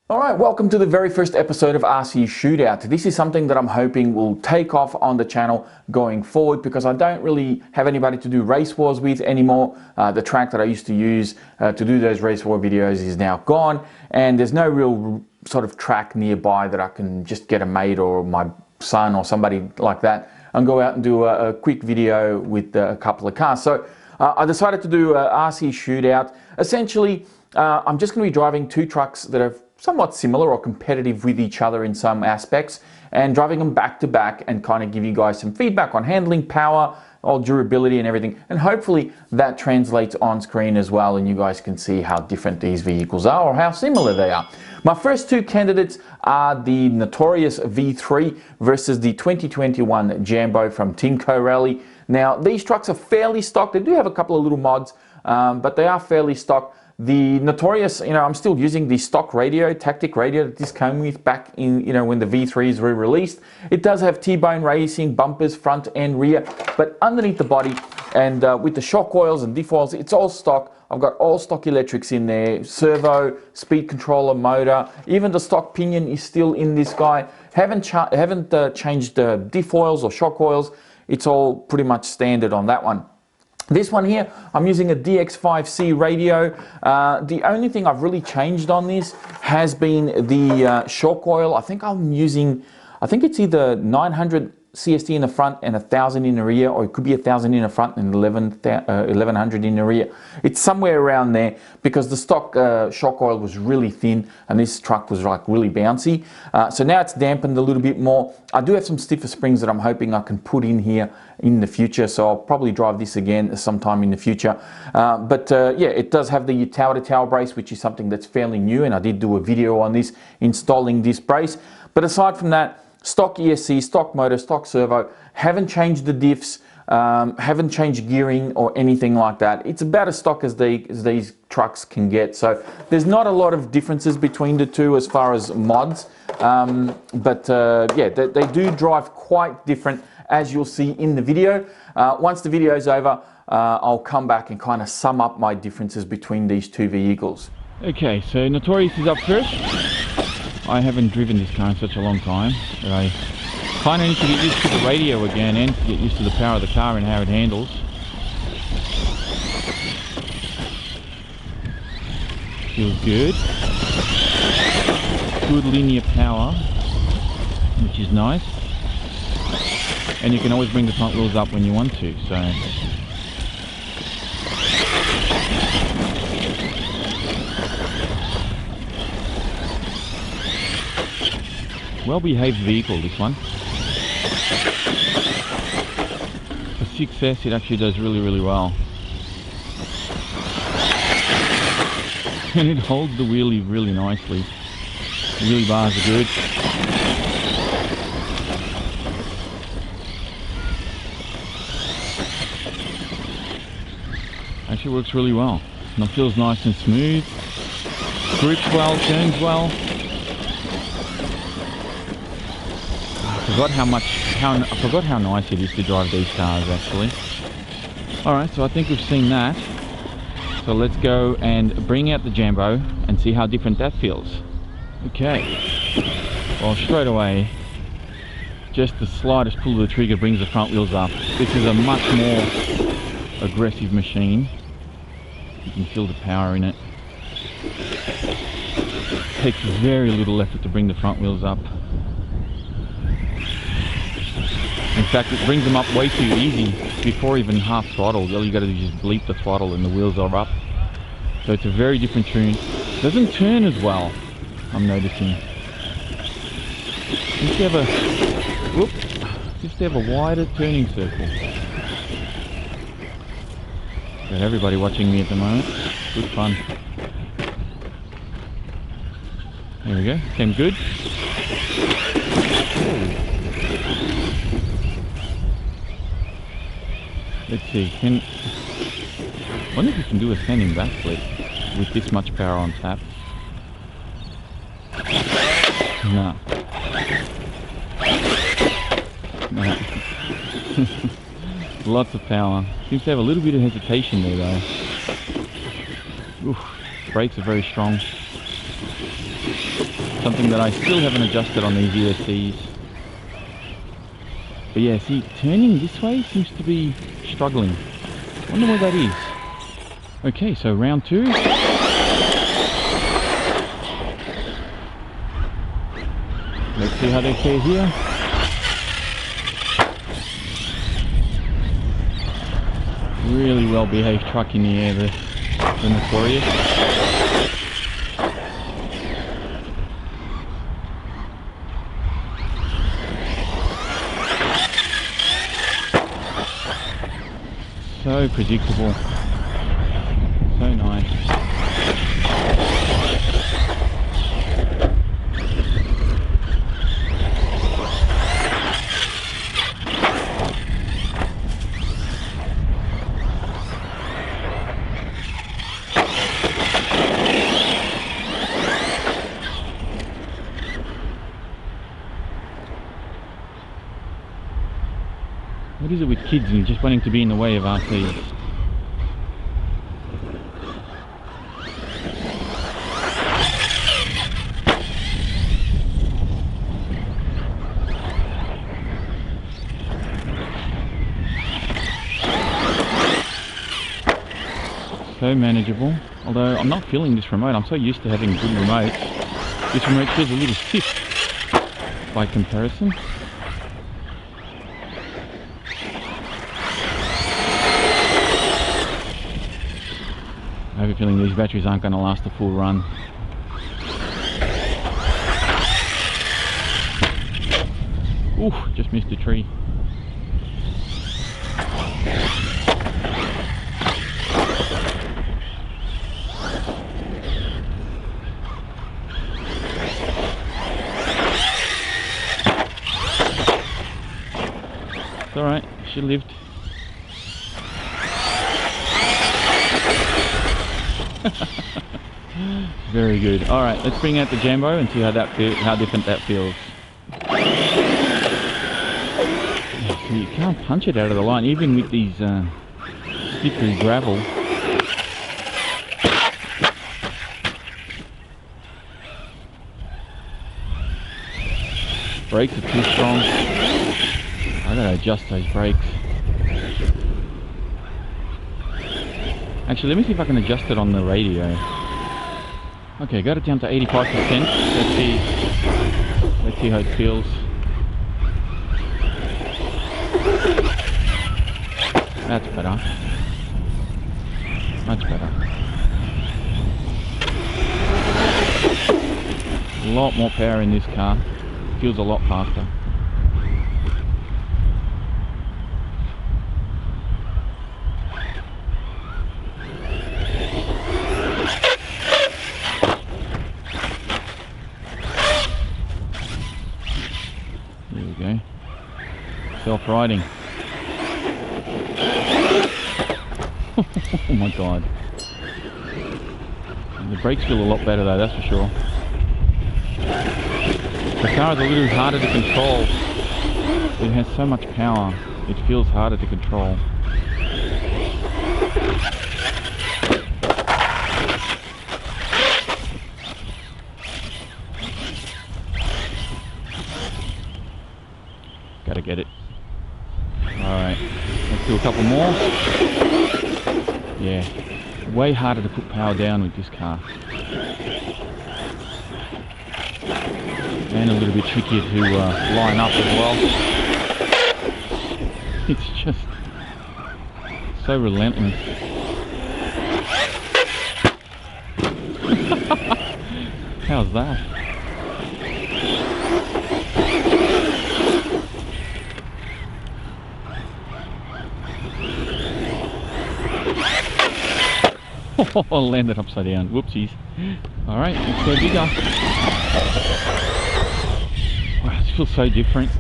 Alright, welcome to the very first episode of RC Shootout. This is something that I'm hoping will take off on the channel going forward because I don't really have anybody to do race wars with anymore. The track that I used to use to do those race war videos is now gone, and there's no real sort of track nearby that I can just get a mate or my son or somebody like that and go out and do a quick video with a couple of cars. So I decided to do a RC Shootout. Essentially, I'm just going to be driving two trucks that are somewhat similar or competitive with each other in some aspects, and driving them back to back and kind of give you guys some feedback on handling, power, all durability and everything, and hopefully that translates on screen as well and you guys can see how different these vehicles are or how similar they are. My first two candidates are the Notorious V3 versus the 2021 Jambo from Timco Rally. Now these trucks are fairly stock. They do have a couple of little mods, but they are fairly stock. The Notorious, I'm still using the stock radio, tactic radio that this came with back in, when the V3s were released. It does have T-bone racing, bumpers, front and rear, but underneath the body and with the shock oils and diff oils, it's all stock. I've got all stock electrics in there, servo, speed controller, motor, even the stock pinion is still in this guy. Haven't changed diff oils or shock oils. It's all pretty much standard on that one. This one here, I'm using a DX5C radio. The only thing I've really changed on this has been the shock oil. I think it's either 900 CST in the front and 1000 in the rear, or it could be 1000 in the front and 1100 in the rear. It's somewhere around there because the stock shock oil was really thin and this truck was like really bouncy. So now it's dampened a little bit more. I do have some stiffer springs that I'm hoping I can put in here in the future, so I'll probably drive this again sometime in the future. Yeah, it does have the tower-to-tower brace, which is something that's fairly new, and I did do a video on this, installing this brace. But aside from that, stock ESC, stock motor, stock servo, haven't changed the diffs, haven't changed gearing or anything like that. It's about as stock as these trucks can get. So there's not a lot of differences between the two as far as mods. Yeah, they do drive quite different, as you'll see in the video. Once the video is over, I'll come back and kind of sum up my differences between these two vehicles. Okay, so Notorious is up first. I haven't driven this car in such a long time that I kind of need to get used to the radio again and to get used to the power of the car and how it handles. Feels good. Good linear power, which is nice. And you can always bring the front wheels up when you want to, so. Well-behaved vehicle, this one. For 6S, it actually does really, really well. And it holds the wheelie really nicely. The wheelie bars are good. Actually works really well. And it feels nice and smooth. Grips well, turns well. I forgot how nice it is to drive these cars actually. Alright, so I think we've seen that. So let's go and bring out the Jambo and see how different that feels. Okay. Well, straight away, just the slightest pull of the trigger brings the front wheels up. This is a much more aggressive machine. You can feel the power in it. It takes very little effort to bring the front wheels up. In fact, it brings them up way too easy before even half throttle. All you got to do is just bleep the throttle and the wheels are up. So it's a very different tune. Doesn't turn as well, I'm noticing. Seems to have a wider turning circle. Got everybody watching me at the moment. Good fun. There we go. Came good. Let's see, I wonder if you can do a standing backflip with this much power on tap. No. Lots of power. Seems to have a little bit of hesitation there though. Oof, brakes are very strong. Something that I still haven't adjusted on these USCs. But yeah, see, turning this way seems to be struggling. I wonder what that is. Okay, so round 2. Let's see how they fare here. Really well behaved truck in the air, the Notorious. So predictable, so nice. What is it with kids and just wanting to be in the way of RCs? So manageable, although I'm not feeling this remote. I'm so used to having good remotes. This remote feels a little stiff by comparison. I have a feeling these batteries aren't going to last a full run. Ooh, just missed a tree. It's alright, she lived. Very good. All right, let's bring out the Jambo and see how different that feels. So you can't punch it out of the line, even with these slippery gravel. Brakes are too strong. I gotta adjust those brakes. Actually, let me see if I can adjust it on the radio. Okay, got it down to 85%. Let's see how it feels. That's better. Much better. A lot more power in this car. Feels a lot faster. Self-riding. Oh my god. The brakes feel a lot better though, that's for sure. The car is a little harder to control. It has so much power, it feels harder to control. Gotta get it. Alright, let's do a couple more. Yeah, way harder to put power down with this car. And a little bit trickier to line up as well. It's just so relentless. How's that? Oh, landed upside down. Whoopsies. Alright, let's go bigger. Wow, this feels so different.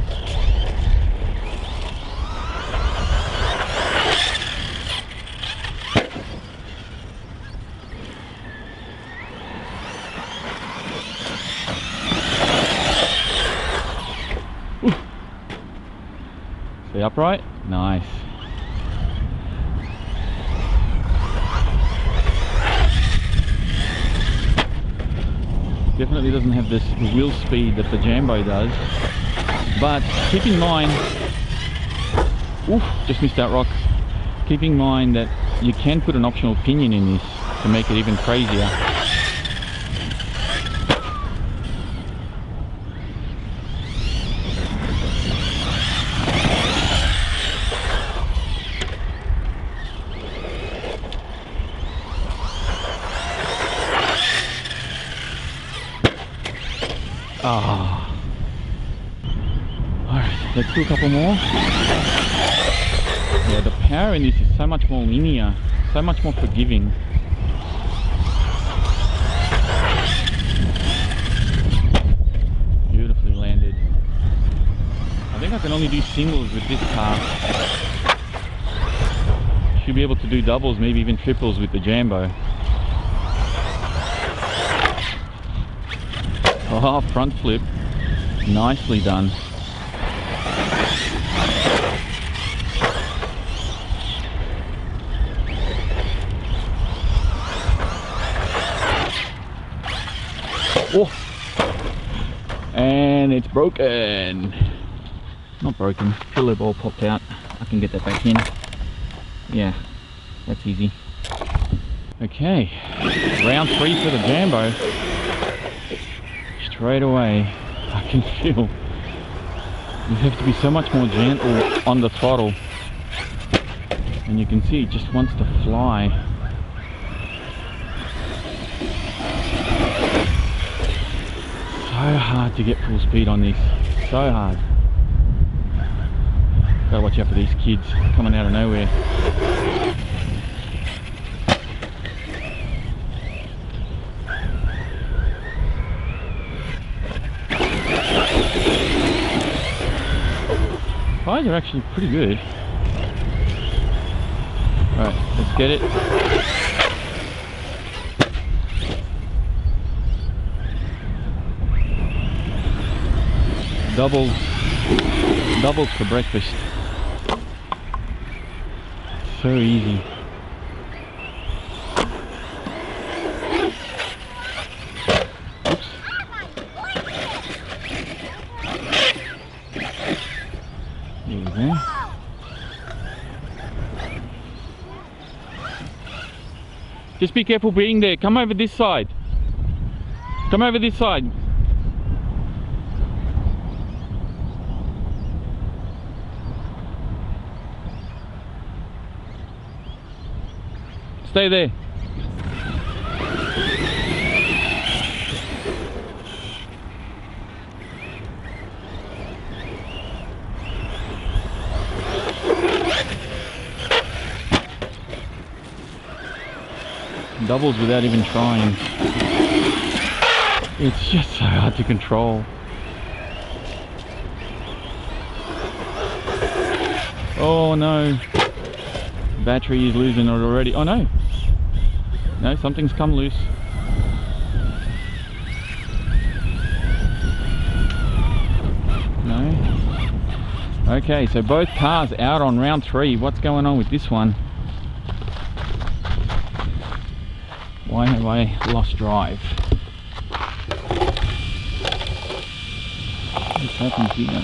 Stay upright. Nice. Definitely doesn't have this wheel speed that the Jambo does. But keep in mind, oof, just missed that rock. Keep in mind that you can put an optional pinion in this to make it even crazier. Ah. Alright, let's do a couple more. Yeah, the power in this is so much more linear, so much more forgiving. Beautifully landed. I think I can only do singles with this car. Should be able to do doubles, maybe even triples with the Jambo. Oh, front flip. Nicely done. Oh, and it's broken. Not broken, pillow ball popped out. I can get that back in. Yeah, that's easy. Okay, round 3 for the Jambo. Straight away, I can feel you have to be so much more gentle on the throttle. And you can see it just wants to fly. So hard to get full speed on this, so hard. Gotta watch out for these kids coming out of nowhere. Tires are actually pretty good. Alright, let's get it. Doubles for breakfast. So easy. Oops. There we go. Just be careful being there. Come over this side. Come over this side. Stay there. Doubles without even trying. It's just so hard to control. Oh no. Battery is losing it already. Oh no. No, something's come loose. No. Okay, so both cars out on round 3. What's going on with this one? Why have I lost drive? What's happened here?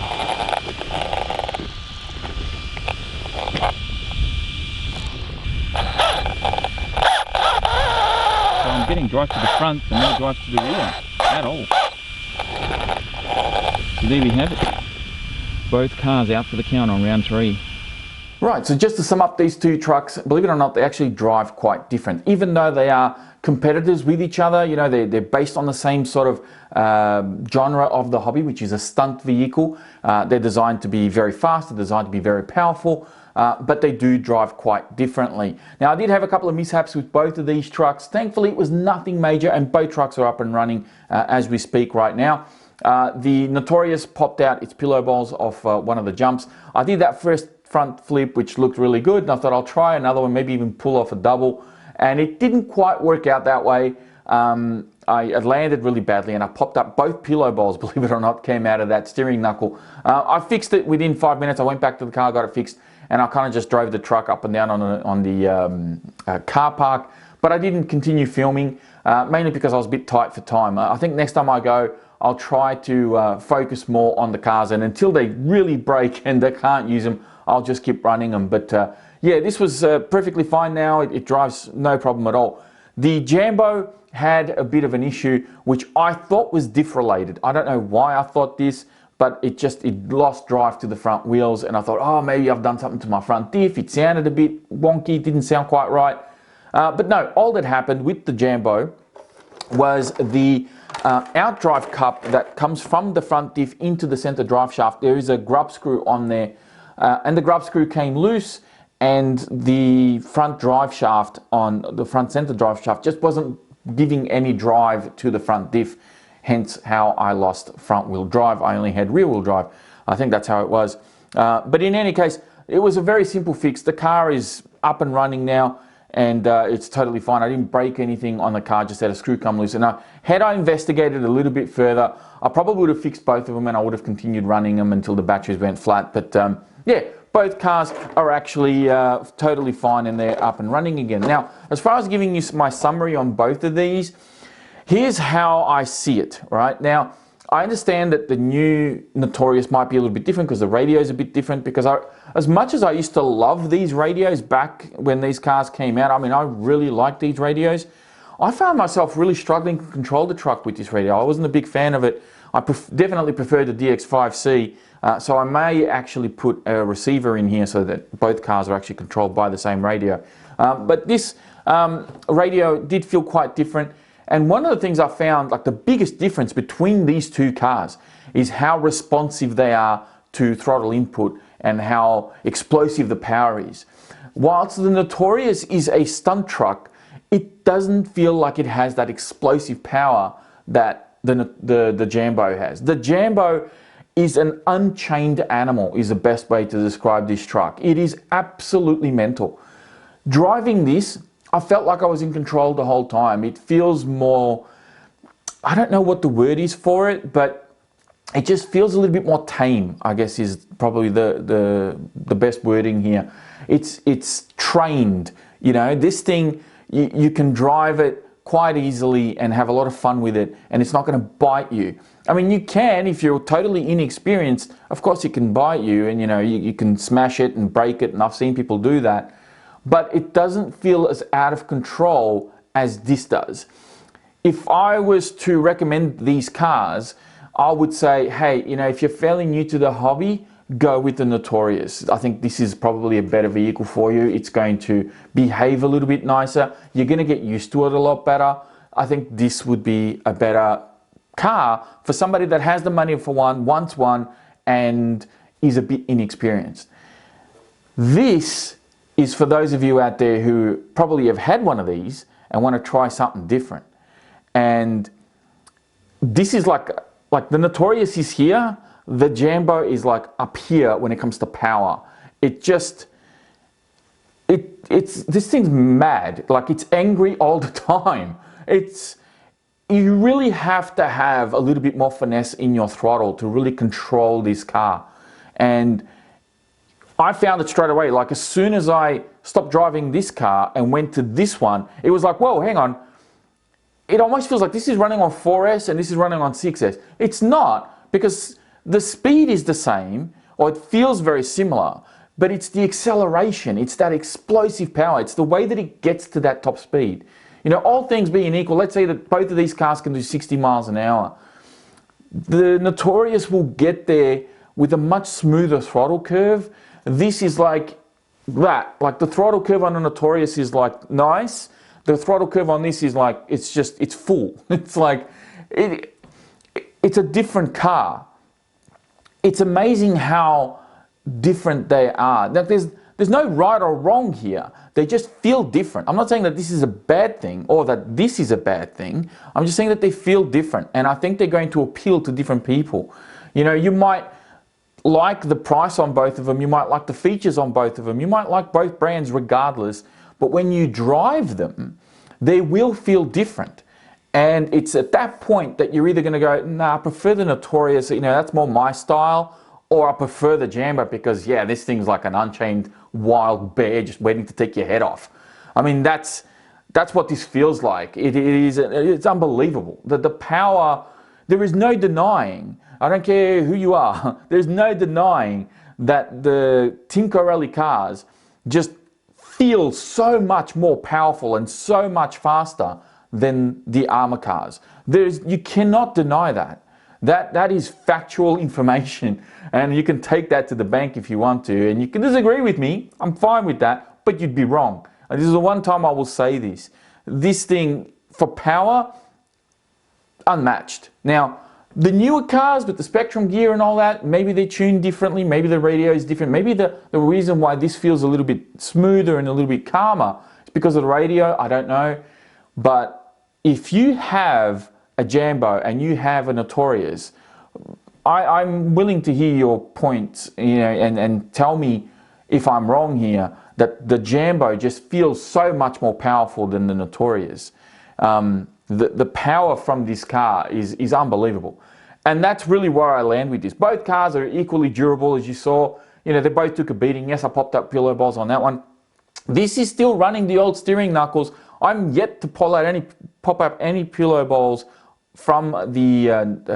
Getting drive to the front and no drive to the rear at all. So there we have it. Both cars out for the count on round 3. Right, so just to sum up these two trucks, believe it or not, they actually drive quite different. Even though they are competitors with each other, you know, they're based on the same sort of genre of the hobby, which is a stunt vehicle. They're designed to be very fast, they're designed to be very powerful. But they do drive quite differently. Now, I did have a couple of mishaps with both of these trucks. Thankfully, it was nothing major, and both trucks are up and running as we speak right now. The Notorious popped out its pillow balls off one of the jumps. I did that first front flip, which looked really good, and I thought I'll try another one, maybe even pull off a double, and it didn't quite work out that way. I landed really badly and I popped up both pillow balls, believe it or not, came out of that steering knuckle. I fixed it within 5 minutes. I went back to the car, got it fixed, and I kind of just drove the truck up and down on the car park. but I didn't continue filming, mainly because I was a bit tight for time. I think next time I go, I'll try to focus more on the cars, and until they really break and they can't use them, I'll just keep running them. But yeah, this was perfectly fine now. It drives no problem at all. The Jambo had a bit of an issue, which I thought was diff related. I don't know why I thought this, but it lost drive to the front wheels, and I thought, oh, maybe I've done something to my front diff. It sounded a bit wonky, it didn't sound quite right. But no, all that happened with the Jambo was the outdrive cup that comes from the front diff into the center drive shaft. There is a grub screw on there, and the grub screw came loose, and the front drive shaft on the front center drive shaft just wasn't giving any drive to the front diff, hence how I lost front wheel drive. I only had rear wheel drive. I think that's how it was. But in any case, it was a very simple fix. The car is up and running now, and it's totally fine. I didn't break anything on the car, just had a screw come loose. And had I investigated a little bit further, I probably would have fixed both of them, and I would have continued running them until the batteries went flat. But yeah, both cars are actually totally fine, and they're up and running again. Now, as far as giving you my summary on both of these, here's how I see it, right? Now, I understand that the new Notorious might be a little bit different because the radio is a bit different, because as much as I used to love these radios back when these cars came out, I mean, I really liked these radios, I found myself really struggling to control the truck with this radio. I wasn't a big fan of it. I definitely prefer the DX5C, so I may actually put a receiver in here so that both cars are actually controlled by the same radio. But this radio did feel quite different. And one of the things I found, like the biggest difference between these two cars, is how responsive they are to throttle input and how explosive the power is. Whilst the Notorious is a stunt truck, it doesn't feel like it has that explosive power that the Jambo has. The Jambo is an unchained animal, is the best way to describe this truck. It is absolutely mental. Driving this, I felt like I was in control the whole time. It feels more, I don't know what the word is for it, but it just feels a little bit more tame, I guess is probably the best wording here. It's trained, you know. This thing, you can drive it quite easily and have a lot of fun with it, and it's not going to bite you. I mean, you can, if you're totally inexperienced, of course it can bite you, and you know, you can smash it and break it, and I've seen people do that. But it doesn't feel as out of control as this does. If I was to recommend these cars, I would say, hey, you know, if you're fairly new to the hobby, go with the Notorious. I think this is probably a better vehicle for you. It's going to behave a little bit nicer. You're going to get used to it a lot better. I think this would be a better car for somebody that has the money for one, wants one, and is a bit inexperienced. This is for those of you out there who probably have had one of these and want to try something different. And this is like the Notorious is here, the Jambo is like up here when it comes to power. It's this thing's mad, like it's angry all the time. You really have to have a little bit more finesse in your throttle to really control this car. And I found it straight away. Like as soon as I stopped driving this car and went to this one, it was like, whoa, hang on. It almost feels like this is running on 4S and this is running on 6S. It's not, because the speed is the same, or it feels very similar, but it's the acceleration, it's that explosive power, it's the way that it gets to that top speed. You know, all things being equal, let's say that both of these cars can do 60 miles an hour. The Notorious will get there with a much smoother throttle curve. This is like that. Like the throttle curve on the Notorious is like nice. The throttle curve on this is like, it's full. It's like, it's a different car. It's amazing how different they are. Now, there's no right or wrong here. They just feel different. I'm not saying that this is a bad thing or that this is a bad thing. I'm just saying that they feel different. And I think they're going to appeal to different people. You know, you might like the price on both of them. You might like the features on both of them. You might like both brands regardless. But when you drive them, they will feel different. And it's at that point that you're either going to go, nah, I prefer the Notorious, you know, that's more my style, or I prefer the Jambo because, yeah, this thing's like an unchained wild bear just waiting to take your head off. I mean, that's That's what this feels like. It's unbelievable. The power, there is no denying, I don't care who you are, there's no denying that the Timco Rally cars just feel so much more powerful and so much faster than the Armour cars. You cannot deny that. That is factual information, and you can take that to the bank if you want to, and you can disagree with me, I'm fine with that, but you'd be wrong. And this is the one time I will say this. This thing, for power, unmatched. Now, the newer cars with the Spectrum gear and all that, maybe they're tuned differently, maybe the radio is different, maybe the reason why this feels a little bit smoother and a little bit calmer is because of the radio, I don't know. But if you have a Jambo and you have a Notorious, I'm willing to hear your points, you know, and tell me if I'm wrong here, that the Jambo just feels so much more powerful than the Notorious. The power from this car is unbelievable. And that's really where I land with this. Both cars are equally durable, as you saw. You know, they both took a beating. Yes, I popped up pillow balls on that one. This is still running the old steering knuckles. I'm yet to pop up any pillow balls from the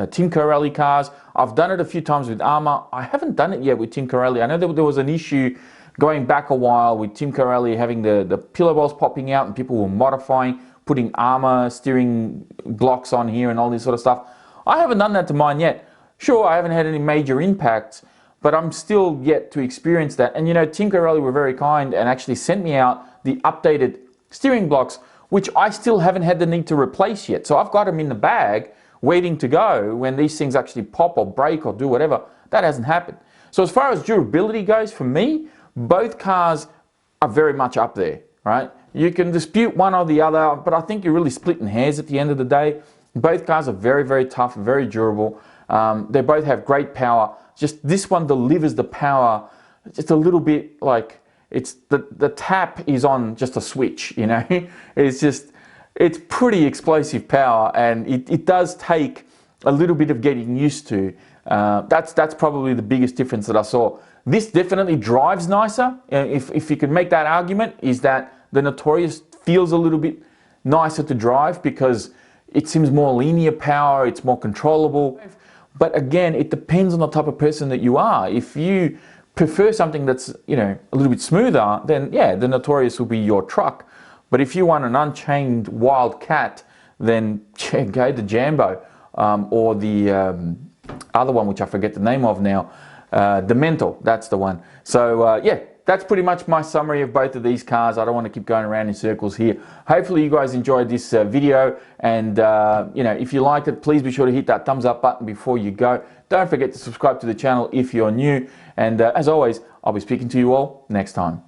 Timco Rally cars. I've done it a few times with Armour. I haven't done it yet with Timco Rally. I know there was an issue going back a while with Timco Rally having the pillow balls popping out, and people were modifying, putting Armour steering blocks on here and all this sort of stuff. I haven't done that to mine yet. Sure, I haven't had any major impacts, but I'm still yet to experience that. And you know, Timco Rally were very kind and actually sent me out the updated steering blocks, which I still haven't had the need to replace yet. So I've got them in the bag waiting to go when these things actually pop or break or do whatever. That hasn't happened. So as far as durability goes, for me, both cars are very much up there, right? You can dispute one or the other, but I think you're really splitting hairs at the end of the day. Both cars are very, very tough, very durable. They both have great power. Just this one delivers the power just a little bit like it's the tap is on just a switch, you know. It's pretty explosive power, and it does take a little bit of getting used to. That's probably the biggest difference that I saw. This definitely drives nicer. If you could make that argument, is that the Notorious feels a little bit nicer to drive because it seems more linear power, it's more controllable. But again, it depends on the type of person that you are. If you prefer something that's, you know, a little bit smoother, then yeah, the Notorious will be your truck. But if you want an unchained wild cat, then go the Jambo or the other one, which I forget the name of now, the Mentor, that's the one. So yeah, that's pretty much my summary of both of these cars. I don't want to keep going around in circles here. Hopefully you guys enjoyed this video, and you know, if you liked it, please be sure to hit that thumbs up button before you go. Don't forget to subscribe to the channel if you're new, and as always, I'll be speaking to you all next time.